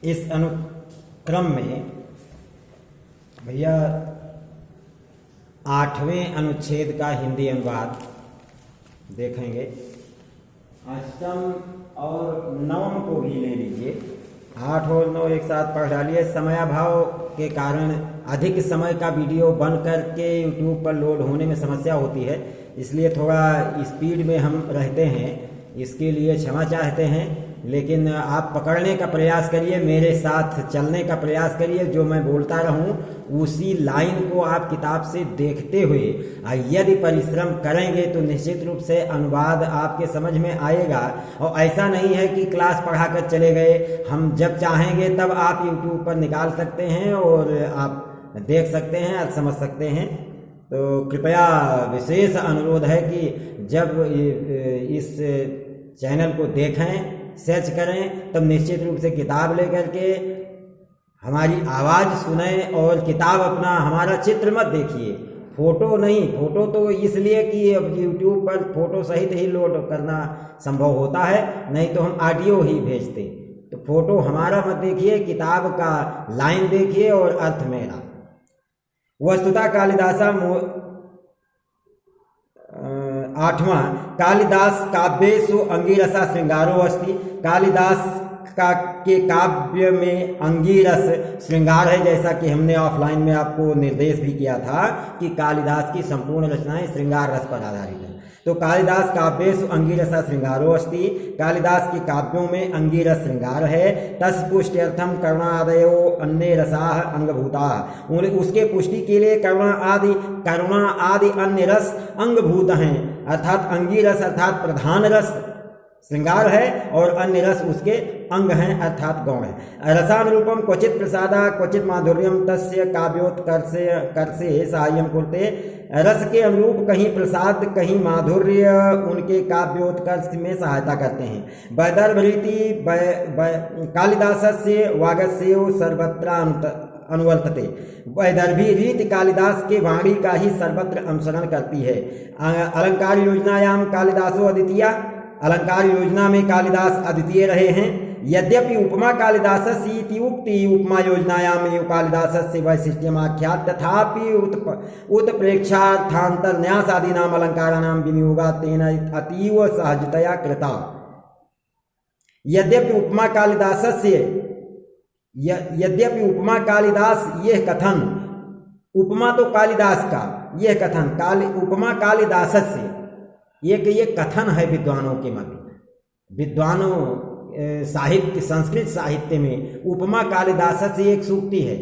इस अनुक्रम में भैया 8वें अनुच्छेद का हिंदी अनुवाद देखेंगे। अष्टम और नवम को भी ले लीजिए, 8 और 9 एक साथ पढ़ डालिए। समयाभाव के कारण अधिक समय का वीडियो बन करके यूट्यूब पर लोड होने में समस्या होती है, इसलिए थोड़ा स्पीड में हम रहते हैं, इसके लिए क्षमा चाहते हैं। लेकिन आप पकड़ने का प्रयास करिए, मेरे साथ चलने का प्रयास करिए, जो मैं बोलता रहूं उसी लाइन को आप किताब से देखते हुए यदि परिश्रम करेंगे तो निश्चित रूप से अनुवाद आपके समझ में आएगा। और ऐसा नहीं है कि क्लास पढ़ा कर चले गए, हम जब चाहेंगे तब आप यूट्यूब पर निकाल सकते हैं और आप देख सकते हैं और समझ सकते हैं। तो कृपया विशेष अनुरोध है कि जब इस चैनल को देखें, सर्च करें, तब निश्चित रूप से किताब लेकर के हमारी आवाज़ सुने और किताब अपना हमारा चित्र मत देखिए, फोटो नहीं। फोटो तो इसलिए कि अब यूट्यूब पर फोटो सहित ही लोड करना संभव होता है, नहीं तो हम ऑडियो ही भेजते। तो फोटो हमारा मत देखिए, किताब का लाइन देखिए और अर्थ मेरा। वस्तुतः कालिदासा 8वां कालिदास काव्येषु अंगिरसा श्रृंगारो अस्ति। कालिदास के काव्य में अंगिरस श्रृंगार है, जैसा कि हमने ऑफलाइन में आपको निर्देश भी किया था कि कालिदास की संपूर्ण रचनाएं श्रृंगार रस पर आधारित है। तो कालिदास काव्येषु अंगिरसा श्रृंगारो अस्ति, कालिदास के काव्यों में अंगिरस श्रृंगार है। तस् पुष्ट्यर्थम करुणादयो अन्य रसाः अंगभूताः, उसके पुष्टि के लिए करुणा आदि अन्य रस अंगभूत हैं, अर्थात अंगिरस अर्थात प्रधान रस श्रृंगार है और अन्य रस उसके अंग हैं अर्थात गौण है। रसानुरूपम क्वचित प्रसादा क्वचित माधुर्यम तस्य काव्योत्कर्षे साहाय्यम कुरुते। रस के अनुरूप कहीं प्रसाद कहीं माधुर्य उनके काव्योत्कर्ष में सहायता करते हैं। वैदर्भरीति कालिदासस्य वागस्यो सर्वत्र अनुवर्तते। वैदर्भी रीति कालिदास के वाणी का ही सर्वत्र अनुसरण करती है। अलंकार योजनायाम कालिदासो अद्वितीया, अलंकार योजना में कालिदास अद्वितीय रहे हैं। यद्यपि उपमा कालिदासस्य इति उक्ति उपमा योजनायाम कालिदासस्य वैशिष्ट्यमाख्यात, तथापि उत्प्रेक्षार्थांतर न्यासादीनाम अलंकाराणाम विनियोगा तेन अतीव सहजतया कृता। यद्यपि उपमा कालिदास यह कथन, उपमा तो कालिदास का, यह कथन उपमा कालिदासस्य, ये कथन है विद्वानों के मध्य। विद्वानों साहित्य संस्कृत साहित्य में उपमा कालिदास से एक सूक्ति है।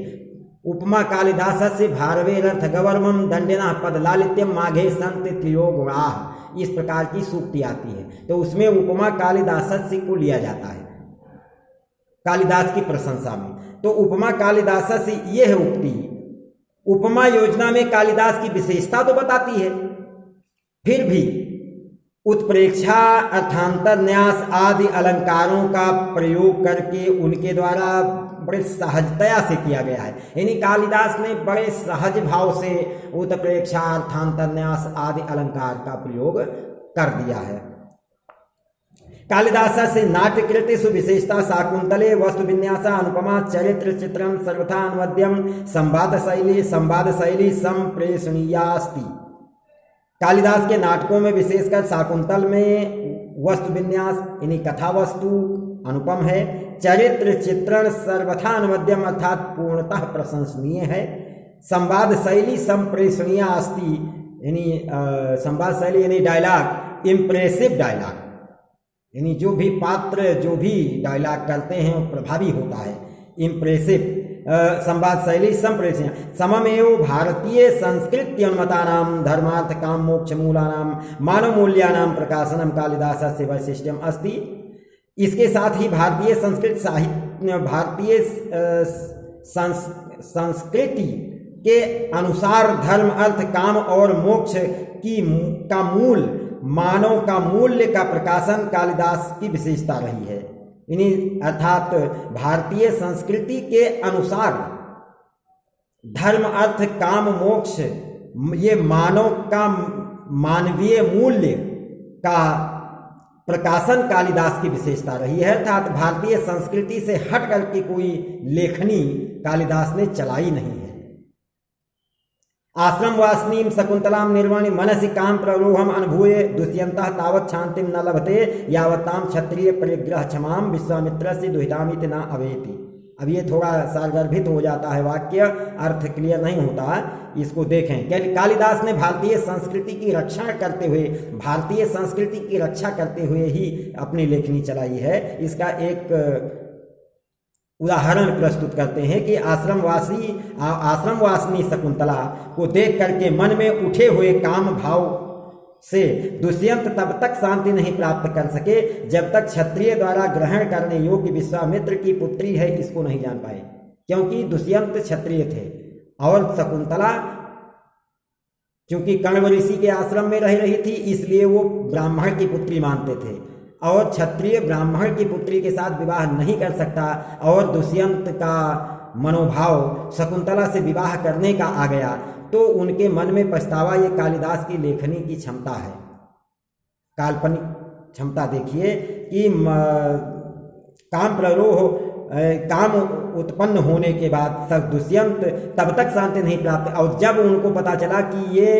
उपमा कालिदास से भारवेरर्थ गवर्मम दंडिना पद लालित्यम माघे संत त्रियो गुणाः, इस प्रकार की सूक्ति आती है। तो उसमें उपमा कालिदास से को लिया जाता है कालिदास की प्रशंसा में। तो उपमा कालिदास से यह उक्ति उपमा योजना में कालिदास की विशेषता तो बताती है, फिर भी उत्प्रेक्षा अर्थांतर न्यास आदि अलंकारों का प्रयोग करके उनके द्वारा बड़े सहजतया से किया गया है। यानी कालिदास ने बड़े सहज भाव से उत्प्रेक्षा अर्थांतर न्यास आदि अलंकार का प्रयोग कर दिया है। कालिदास से नाट्यकृतिषु विशेषता शाकुंतले वस्तु विन्यासा अनुपमा चरित्र चित्रम सर्वथा अनुवद्यम संवाद शैली संप्रेषणीयास्ति। कालिदास के नाटकों में विशेषकर शाकुंतल में वस्तु विन्यास यानी कथा वस्तु अनुपम है। चरित्र चित्रण सर्वथा अनुमध्यम अर्थात पूर्णतः प्रशंसनीय है। संवाद शैली संप्रेषणीय अस्ति, यानी संवाद शैली यानी डायलॉग, इम्प्रेसिव डायलॉग, यानी जो भी पात्र जो भी डायलॉग करते हैं वो प्रभावी होता है, इम्प्रेसिव। संवाद शैली संप्रेषणीय सममेव भारतीय संस्कृति अनुमतानां धर्मार्थ काम मोक्ष मूलानां मानव मूल्यानां प्रकाशनम कालिदासस्य वैशिष्ट्यम अस्ति। इसके साथ ही भारतीय संस्कृत साहित्य भारतीय संस्कृति के अनुसार धर्म अर्थ काम और मोक्ष का मूल मानव का मूल्य का प्रकाशन कालिदास की विशेषता रही है। इन्हीं अर्थात भारतीय संस्कृति के अनुसार धर्म अर्थ काम मोक्ष ये मानव का मानवीय मूल्य का प्रकाशन कालिदास की विशेषता रही है, अर्थात भारतीय संस्कृति से हट करके कोई लेखनी कालिदास ने चलाई नहीं है। आश्रम वासनीम शकुंतलाम निर्वाणी मनसि काम प्ररोहम अनुभूय दुष्यंतः तावत् शांतिम न लभते यावताम क्षत्रिय परिग्रह क्षमाम विश्वामित्र से दुहितामित न अवेति। अब ये थोड़ा सारगर्भित हो जाता है वाक्य, अर्थ क्लियर नहीं होता है, इसको देखें। कालिदास ने भारतीय संस्कृति की रक्षा करते हुए ही अपनी लेखनी चलाई है। इसका एक उदाहरण प्रस्तुत करते हैं कि आश्रमवासिनी शकुंतला को देख करके मन में उठे हुए काम भाव से दुष्यंत तब तक शांति नहीं प्राप्त कर सके जब तक क्षत्रिय द्वारा ग्रहण करने योग्य विश्वामित्र की पुत्री है इसको नहीं जान पाए, क्योंकि दुष्यंत क्षत्रिय थे और शकुंतला चूंकि कण्व ऋषि के आश्रम में रह रही थी इसलिए वो ब्राह्मण की पुत्री मानते थे और क्षत्रिय ब्राह्मण की पुत्री के साथ विवाह नहीं कर सकता और दुष्यंत का मनोभाव शकुंतला से विवाह करने का आ गया तो उनके मन में पछतावा। ये कालिदास की लेखनी की क्षमता है, काल्पनिक क्षमता देखिए कि काम उत्पन्न होने के बाद दुष्यंत तब तक शांति नहीं प्राप्त और जब उनको पता चला कि ये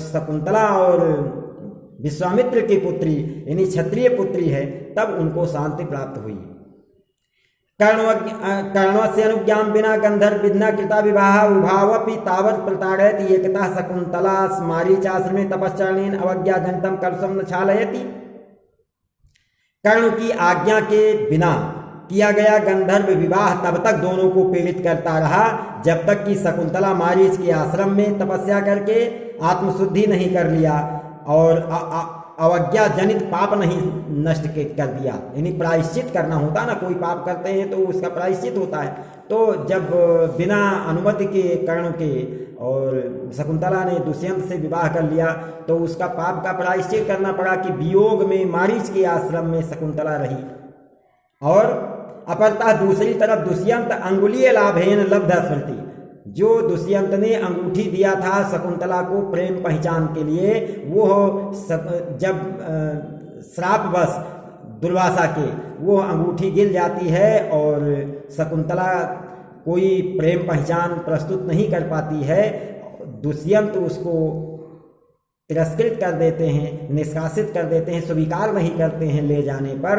शकुंतला और विश्वामित्र की पुत्री यानी क्षत्रिय पुत्री है तब उनको शांति प्राप्त हुई। कर्णवस्य अनुज्ञां विना गंधर्व विघ्ना कृता विवाह उभावपि तावत् प्रताड़यति एकता शकुंतला मारीचाश्रमे तपश्चरणेन अवज्ञा जनितं कर्षं न क्षालयति। कर्ण की आज्ञा के बिना किया गया गंधर्व विवाह तब तक दोनों को पीड़ित करता रहा जब तक कि शकुंतला मारीच के आश्रम में तपस्या करके आत्मशुद्धि नहीं कर लिया और अवज्ञा जनित पाप नहीं नष्ट कर दिया। यानी प्रायश्चित करना होता ना, कोई पाप करते हैं तो उसका प्रायश्चित होता है। तो जब बिना अनुमति के कर्ण के और शकुंतला ने दुष्यंत से विवाह कर लिया तो उसका पाप का प्रायश्चित करना पड़ा कि वियोग में मारीच के आश्रम में शकुंतला रही। और अपरतः दूसरी तरफ दुष्यंत अंगुलीय लाभेन लब्धा स्मृति, जो दुष्यंत ने अंगूठी दिया था शकुंतला को प्रेम पहचान के लिए, वो जब श्रापवश दुर्वासा के वो अंगूठी गिर जाती है और शकुंतला कोई प्रेम पहचान प्रस्तुत नहीं कर पाती है, दुष्यंत उसको तिरस्कृत कर देते हैं, निष्कासित कर देते हैं, स्वीकार नहीं करते हैं ले जाने पर,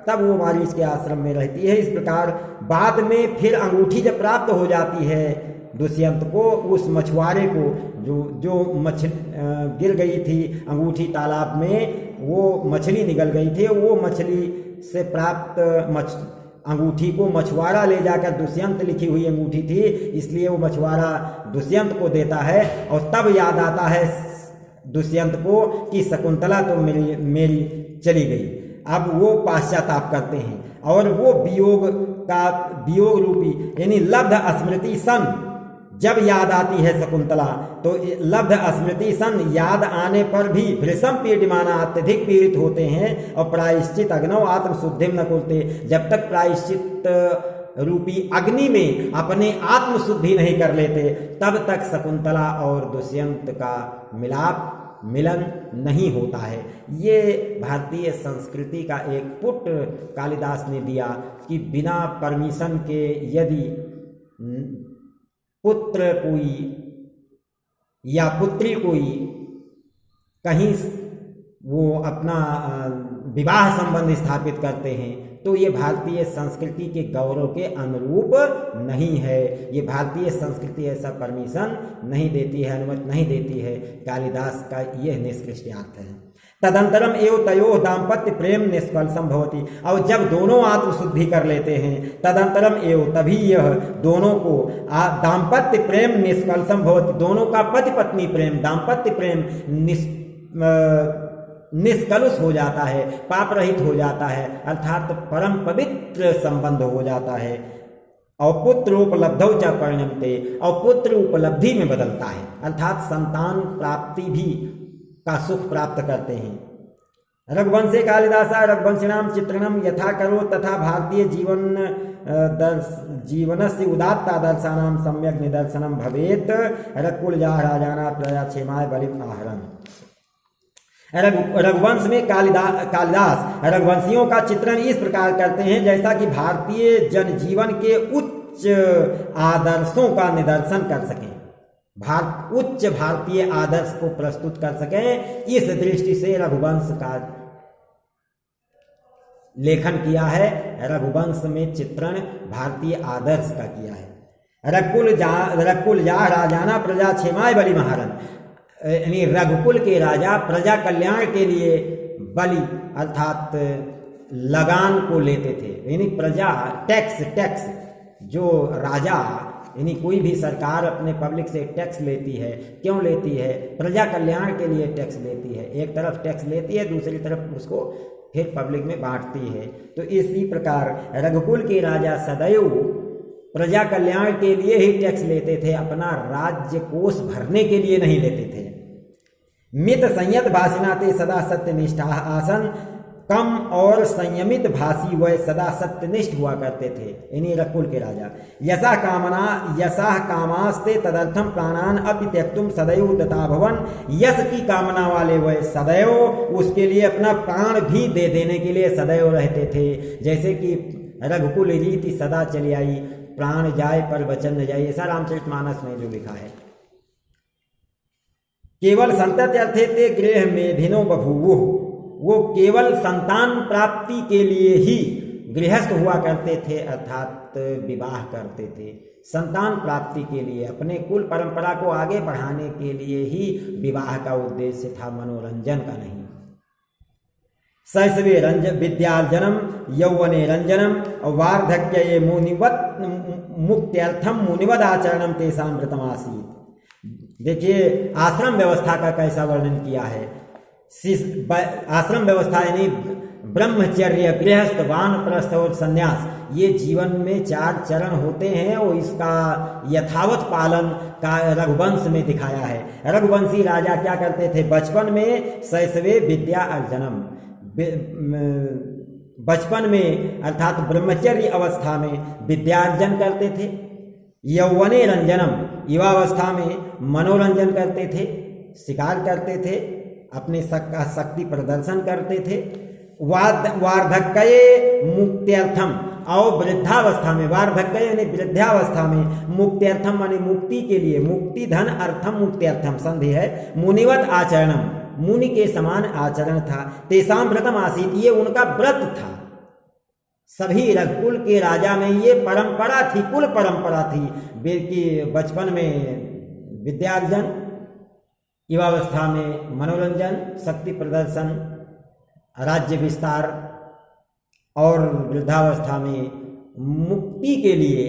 तब वो मारीच के आश्रम में रहती है। इस प्रकार बाद में फिर अंगूठी जब प्राप्त हो जाती है दुष्यंत को, उस मछुआरे को जो गिर गई थी अंगूठी तालाब में, वो मछली निकल गई थी, वो मछली से प्राप्त अंगूठी को मछुआरा ले जाकर, दुष्यंत लिखी हुई अंगूठी थी इसलिए वो मछुआरा दुष्यंत को देता है और तब याद आता है दुष्यंत को कि शकुंतला तो मेरी चली गई। अब वो पश्चाताप करते हैं और वो वियोग रूपी यानी लब्ध स्मृति सन जब याद आती है शकुंतला तो लब्ध स्मृति सन याद आने पर भी भृशम पीडमाना अत्यधिक पीड़ित होते हैं और प्रायश्चित अग्नौ आत्मशुद्धिम न कुरुते, जब तक प्रायश्चित रूपी अग्नि में अपने आत्मशुद्धि नहीं कर लेते तब तक शकुंतला और दुष्यंत का मिलन नहीं होता है। ये भारतीय संस्कृति का एक पुट कालिदास ने दिया कि बिना परमिशन के यदि पुत्र कोई या पुत्री कोई कहीं वो अपना विवाह संबंध स्थापित करते हैं तो ये भारतीय संस्कृति के गौरव के अनुरूप नहीं है। ये भारतीय संस्कृति ऐसा परमिशन नहीं देती है, अनुमति नहीं देती है। कालिदास का यह निष्कृष्ट अर्थ है। तदंतरम एव तयोः दाम्पत्य प्रेम निष्कलशम भवति, और जब दोनों आत्मशुद्धि कर लेते हैं तदंतरम एव तभी यह दोनों को दाम्पत्य प्रेम निष्कलशम भवति, दोनों का पति पत्नी प्रेम दाम्पत्य प्रेम निष्कलुष हो जाता है, पाप रहित हो जाता है, अर्थात परम पवित्र संबंध हो जाता है। और पुत्र उपलब्धौ च परिणमते, और पुत्र उपलब्धि में बदलता है, अर्थात संतान प्राप्ति भी का सुख प्राप्त करते हैं। रघुवंशे कालिदासा रघुवंशिणाम चित्रणम यथा करो तथा भारतीय जीवनस्य उदात्ता दर्शनाम सम्यक निदर्शनम भवेत रकुल राजाना प्रजा क्षेमाय बलिम आहरण। रघुवंश में कालिदास रघुवंशियों का चित्रण इस प्रकार करते हैं जैसा कि भारतीय जनजीवन के उच्च आदर्शों का निदर्शन कर सकें, उच्च भारतीय आदर्श को प्रस्तुत कर सकें। इस दृष्टि से रघुवंश का लेखन किया है, रघुवंश में चित्रण भारतीय आदर्श का किया है। रघुकुल जा राजाना प्रजा क्षेमाय बलि महारन, यानी रघुकुल के राजा प्रजा कल्याण के लिए बलि अर्थात लगान को लेते थे, यानी प्रजा टैक्स जो राजा यानी कोई भी सरकार अपने पब्लिक से टैक्स लेती है, क्यों लेती है? प्रजा कल्याण के लिए टैक्स लेती है। एक तरफ टैक्स लेती है, दूसरी तरफ उसको फिर पब्लिक में बांटती है। तो इसी प्रकार रघुकुल के राजा सदैव प्रजा कल्याण के लिए ही टैक्स लेते थे, अपना राज्य कोष भरने के लिए नहीं लेते थे। मित संयत भाषिणा ते सदा सत्यनिष्ठा आसन, कम और संयमित भाषी वह सदा सत्यनिष्ठ हुआ करते थे, इन्हीं रघुकुल के राजा। यशः कामास्ते तदर्थम प्राणान अपि त्यक्तुम सदैव दता भवन, यश की कामना वाले वह सदैव उसके लिए अपना प्राण भी दे देने के लिए सदैव रहते थे। जैसे कि रघुकुल रीति सदा चली आई, प्राण जाए पर वचन न जाए, ऐसा रामचरितमानस में जो लिखा है। केवल संतति अर्थे ते गृह मेधिनो बभूवुः, वो केवल संतान प्राप्ति के लिए ही गृहस्थ हुआ करते थे, अर्थात विवाह करते थे। संतान प्राप्ति के लिए, अपने कुल परंपरा को आगे बढ़ाने के लिए ही विवाह का उद्देश्य था, मनोरंजन का नहीं। शैशवे विद्यार्जनम यौवने रंजनम वार्धक्ये मुनिवत मुक्त्यर्थम मुनिवदाचरणम तेषां व्रतमासीत्। देखिए आश्रम व्यवस्था का कैसा वर्णन किया है। आश्रम व्यवस्था यानी ब्रह्मचर्य, गृहस्थ, वानप्रस्थ और संन्यास, ये जीवन में 4 चरण होते हैं और इसका यथावत पालन का रघुवंश में दिखाया है। रघुवंशी राजा क्या करते थे? बचपन में शैशवे विद्या अर्जनम, बचपन में अर्थात ब्रह्मचर्य अवस्था में विद्यार्जन करते थे। यौवने रंजनम, युवावस्था में मनोरंजन करते थे, शिकार करते थे, अपने शक्ति प्रदर्शन करते थे। वार्धक्ये मुक्त्यर्थम, और वृद्धावस्था में, वार्धक्य यानी वृद्धावस्था में, मुक्त्यर्थम माने मुक्ति के लिए, मुक्ति धन अर्थम मुक्त्यर्थम संधि है, मुनिवत आचरणम, मुनि के समान आचरण था। तेषां व्रतम आसीत्, ये उनका व्रत था। सभी रघुकुल के राजा में ये परंपरा थी, कुल परंपरा थी कि बचपन में विद्यार्जन, युवावस्था में मनोरंजन, शक्ति प्रदर्शन, राज्य विस्तार और वृद्धावस्था में मुक्ति के लिए,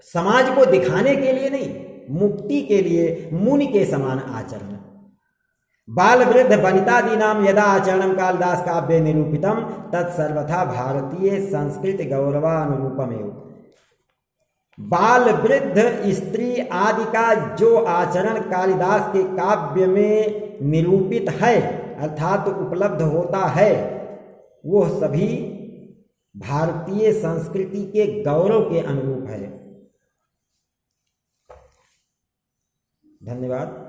समाज को दिखाने के लिए नहीं, मुक्ति के लिए मुनि के समान आचरण। बाल वृद्ध वनितादीनाम यदा आचरणम कालिदास काव्य निरूपितम तत्सर्वथा भारतीय संस्कृति गौरवानुरूपमेव। बाल वृद्ध स्त्री आदि का जो आचरण कालिदास के काव्य में निरूपित है अर्थात उपलब्ध होता है, वो सभी भारतीय संस्कृति के गौरव के अनुरूप है। धन्यवाद।